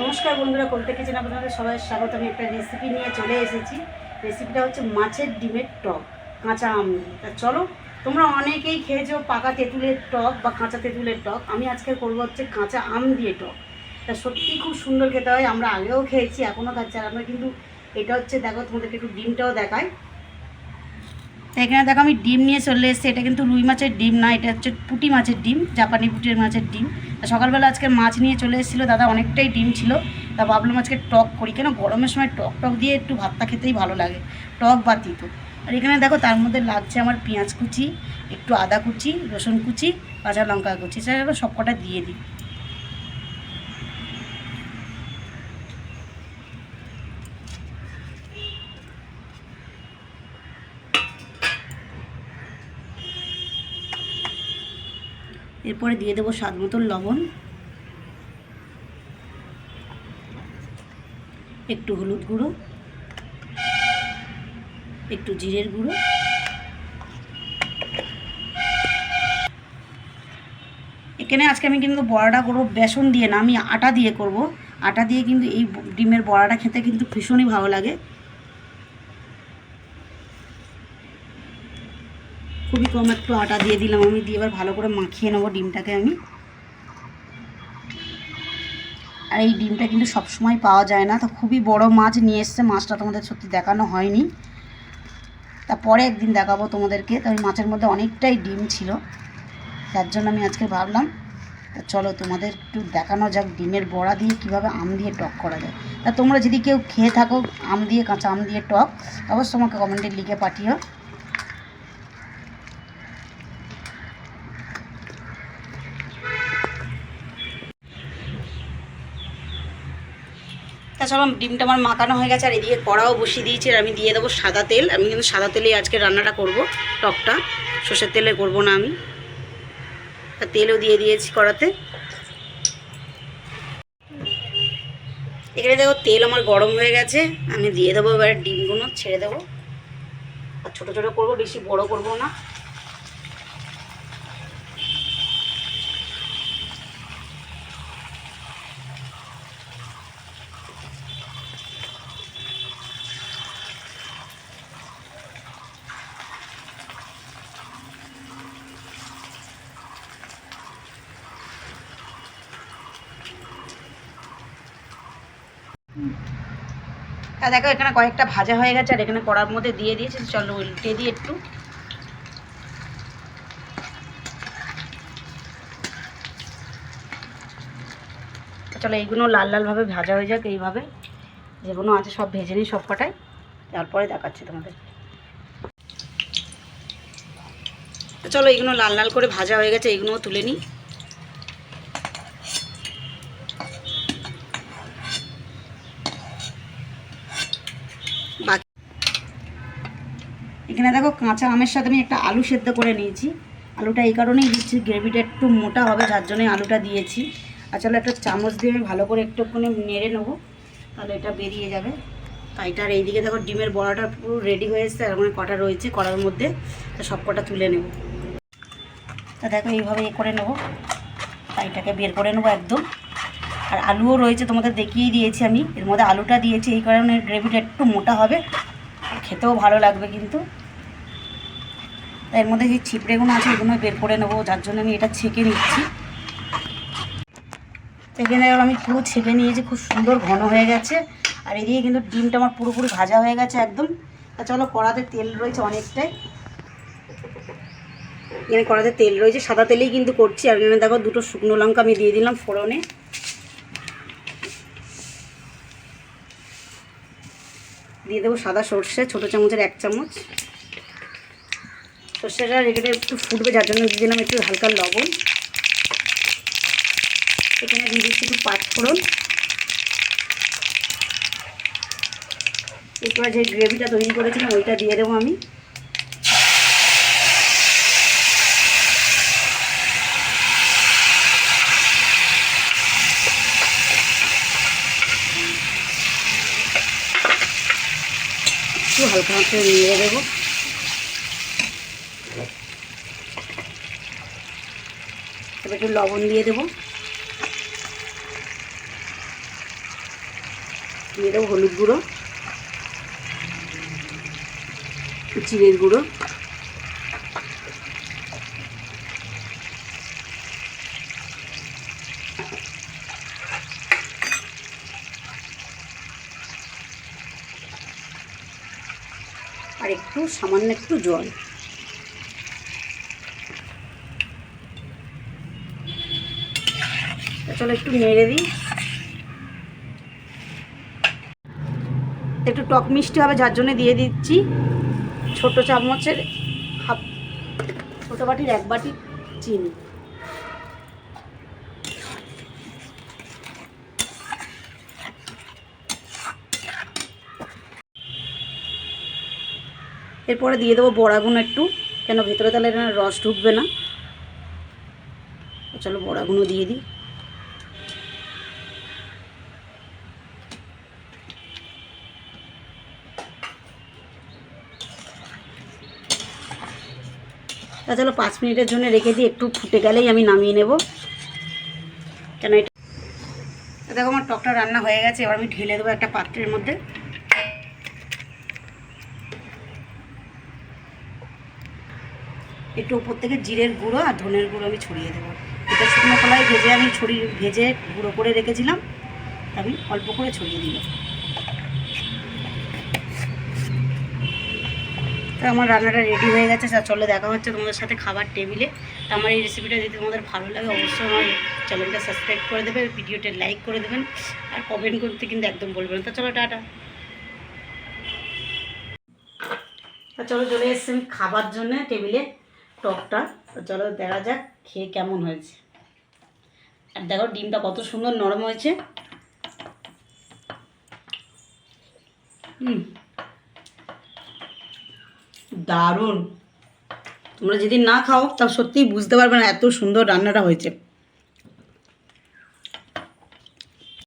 নমস্কার বন্ধুরা, কবিতা কিচেন আপনাদের সবাই স্বাগত। আমি একটা রেসিপি নিয়ে চলে এসেছি। রেসিপিটা হচ্ছে মাছের ডিমের টক কাঁচা আম দিয়ে। তা চলো, তোমরা অনেকেই খেয়েছো পাকা তেঁতুলের টক বা কাঁচা তেঁতুলের টক। আমি আজকে করবো হচ্ছে কাঁচা আম দিয়ে টক। তা সত্যি খুব সুন্দর খেতে হয়। আমরা আগেও খেয়েছি, এখনও খাচ্ছি। আর আমরা কিন্তু এটা হচ্ছে, দেখো তোমাদেরকে একটু ডিমটাও দেখায়। তো এখানে দেখো আমি ডিম নিয়ে চলে এসেছি। এটা কিন্তু রুই মাছের ডিম না, এটা হচ্ছে পুঁটি মাছের ডিম, জাপানি পুঁটির মাছের ডিম। তা সকালবেলা আজকে মাছ নিয়ে চলে এসেছিলো দাদা, অনেকটাই ডিম ছিল। তা ভাবলাম আজকে টক করি, কেন গরমের সময় টক টক দিয়ে একটু ভাতটা খেতেই ভালো লাগে, টক বা তিতো। আর এখানে দেখো তার মধ্যে লাগছে আমার পেঁয়াজ কুচি, একটু আদা কুচি, রসুন কুচি, কাঁচা লঙ্কা কুচি, সেটা সব কটা দিয়ে দিই। এরপরে দিয়ে দেবো স্বাদ মতন লবণ, একটু হলুদ গুঁড়ো, একটু জিরের গুঁড়ো, এখানে আজকে আমি কিন্তু বড়াটা করবো বেসন দিয়ে না, আমি আটা দিয়ে করব। আটা দিয়ে কিন্তু এই ডিমের বড়াটা খেতে কিন্তু ভীষণই ভালো লাগে। খুবই কম একটু আটা দিয়ে দিলাম আমি, দিয়ে এবার ভালো করে মাখিয়ে নেবো ডিমটাকে আমি। আর এই ডিমটা কিন্তু সবসময় পাওয়া যায় না, তো খুবই বড় মাছ নিয়ে এসছে। মাছটা তোমাদের সত্যি দেখানো হয়নি, তারপরে একদিন দেখাবো তোমাদেরকে। তো ওই মাছের মধ্যে অনেকটাই ডিম ছিল, তার জন্য আমি আজকে ভাবলাম চলো তোমাদের একটু দেখানো যাক ডিমের বড়া দিয়ে কীভাবে আম দিয়ে টক করা যায়। তা তোমরা যদি কেউ খেয়ে থাকো আম দিয়ে, কাঁচা আম দিয়ে টক, অবশ্যই আমাকে কমেন্টে লিখে পাঠিও। তা চলো, ডিমটা আমার মাখানো হয়ে গেছে। আর এদিকে কড়াও বসিয়ে দিয়েছি। আর আমি দিয়ে দেবো সাদা তেল। আমি কিন্তু সাদা তেলেই আজকে রান্নাটা করব, টকটা সর্ষের তেলে করব না আমি। তেলও দিয়ে দিয়েছি কড়াতে। এখানে দেখো তেল আমার গরম হয়ে গেছে, আমি দিয়ে দেবো এবার ডিমগুলো, ছেড়ে দেবো। আর ছোটো ছোটো করবো, বেশি বড় করব না। তা দেখো এখানে কয়েকটা ভাজা হয়ে গেছে, আর এখানে কড়ার মধ্যে দিয়ে দিয়েছি। চলো উল্টে দিই একটু। চলো এইগুলো লাল লালভাবে ভাজা হয়ে যাক। এইভাবে যেগুলো আছে সব ভেজে নিই সব কটাই, তারপরে দেখাচ্ছি তোমাদের। চলো এইগুলো লাল লাল করে ভাজা হয়ে গেছে, এইগুলোও তুলে নিই। এখানে দেখো কাঁচা আমের সাথে আমি একটা আলু সেদ্ধ করে নিয়েছি। আলুটা এই কারণেই দিচ্ছি, গ্রেভিটা একটু মোটা হবে, যার জন্যই আলুটা দিয়েছি। আর চলো একটা চামচ দিয়ে আমি ভালো করে একটুখানি নেড়ে নেবো, তাহলে এটা বেরিয়ে যাবে। তাইটা। আর এইদিকে দেখো ডিমের বড়াটা পুরো রেডি হয়ে এসছে, আর ওখানে কটা রয়েছে কড়ার মধ্যে, তো সব কটা তুলে নেব। তা দেখো এইভাবে করে নেবো, তাইটাকে বের করে নেবো একদম। আর আলুও রয়েছে, তোমাদের দেখিয়ে দিয়েছি আমি। এর মধ্যে আলুটা দিয়েছি এই কারণে গ্রেভিটা একটু মোটা হবে, খেতেও ভালো লাগবে কিন্তু। তাই এর মধ্যে যে ছিপড়েগুলো আছে এগুলো বের করে নেবো, যার জন্য আমি এটা ছেঁকে নিচ্ছি। এখানে আমি পুরো ছেঁকে নিয়েছি, খুব সুন্দর ঘন হয়ে গেছে। আর এদিকে কিন্তু ডিমটা আমার পুরোপুরি ভাজা হয়ে গেছে একদম। তা চলো, কড়াতে তেল রয়েছে অনেকটাই, এখানে কড়াতে তেল রয়েছে, সাদা তেলেই কিন্তু করছি। আর এখানে দেখো দুটো শুকনো লঙ্কা আমি দিয়ে দিলাম ফোড়নে। দিয়ে দেবো সাদা সর্ষে, ছোটো চামচের 1 চামচ। সর্ষেটা রেখে একটু ফুটবে, যার জন্য দিয়ে দিলাম একটু হালকা লবণ। এখানে দিয়ে দিচ্ছি একটু পাঁচফোড়ন। এরপর যে গ্রেভিটা তৈরি করেছিলাম ওইটা দিয়ে দেবো আমি। একটু হালকা হাতে নিয়ে দেবো। এবার একটু লবণ দিয়ে দেবো। দিয়ে দেবো হলুদ গুঁড়ো, জিরের গুঁড়ো, আর একটু সামান্য একটু জল। চলো একটু নেড়ে দিই। একটু টক মিষ্টি হবে যার জন্য দিয়ে দিচ্ছি ছোটো চামচের হাফ, ছোটো বাটির 1 বাটি চিনি। এরপরে দিয়ে দেবো বড়াগুলো একটু, কেন ভেতরে তাহলে রস ঢুকবে না। চলো বড়াগুলো দিয়ে দিই। তা চলো 5 মিনিটের জন্য রেখে দিই, একটু ফুটে গেলেই আমি নামিয়ে নেব। কেন এটা দেখো আমার টকটা রান্না হয়ে গেছে। এবার আমি ঢেলে দেবো একটা পাত্রের মধ্যে। একটু উপর থেকে জিরের গুঁড়ো আর ধনের গুঁড়ো আমি ছড়িয়ে দেবো। এটা শুকনো কলাই ভেজে আমি ভেজে গুঁড়ো করে রেখেছিলাম, আমি অল্প করে ছড়িয়ে দিলাম। তো আমার রান্নাটা রেডি হয়ে গেছে। চলো দেখা হচ্ছে তোমাদের সাথে খাবার টেবিলে। তো আমার এই রেসিপিটা যদি তোমাদের ভালো লাগে অবশ্যই আমার চ্যানেলটা সাবস্ক্রাইব করে দেবে, ভিডিওটা লাইক করে দেবেন, আর কমেন্ট করতে কিন্তু একদম বলবেন। তো চলো টাটা। তো চলো চলে এসছি আমি খাবার জন্য টেবিলে টকটা। তো চলো দেখা যাক খেয়ে কেমন হয়েছে। আর দেখো ডিমটা কত সুন্দর নরম হয়েছে। দারুণ। তোমরা যদি না খাও তাও সত্যিই বুঝতে পারবে না এত সুন্দর রান্নাটা হয়েছে।